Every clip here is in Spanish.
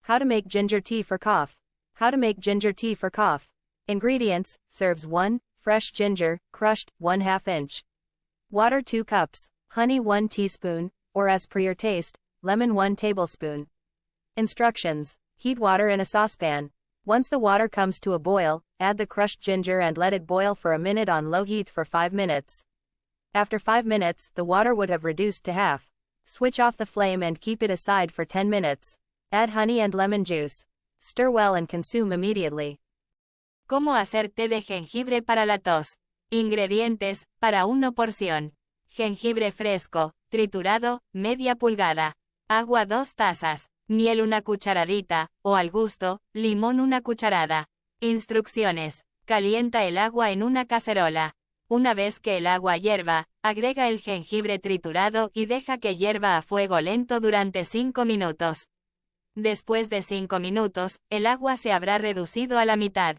How to make ginger tea for cough. How to make ginger tea for cough. Ingredients: serves 1, fresh ginger, crushed, 1/2 inch. Water 2 cups. Honey 1 teaspoon, or as per your taste, lemon 1 tablespoon. Instructions: heat water in a saucepan. Once the water comes to a boil, add the crushed ginger and let it boil for a minute on low heat for 5 minutes. After 5 minutes, the water would have reduced to half. Switch off the flame and keep it aside for 10 minutes. Add honey and lemon juice. Stir well and consume immediately. ¿Cómo hacer té de jengibre para la tos? Ingredientes: para 1 porción. Jengibre fresco, triturado, media pulgada. Agua 2 tazas. Miel 1 cucharadita, o al gusto, limón 1 cucharada. Instrucciones: calienta el agua en una cacerola. Una vez que el agua hierva, agrega el jengibre triturado y deja que hierva a fuego lento durante 5 minutos. Después de 5 minutos, el agua se habrá reducido a la mitad.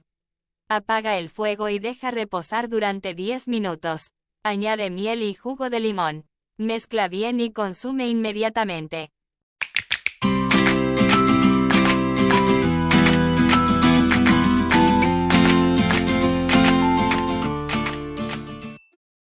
Apaga el fuego y deja reposar durante 10 minutos. Añade miel y jugo de limón. Mezcla bien y consume inmediatamente.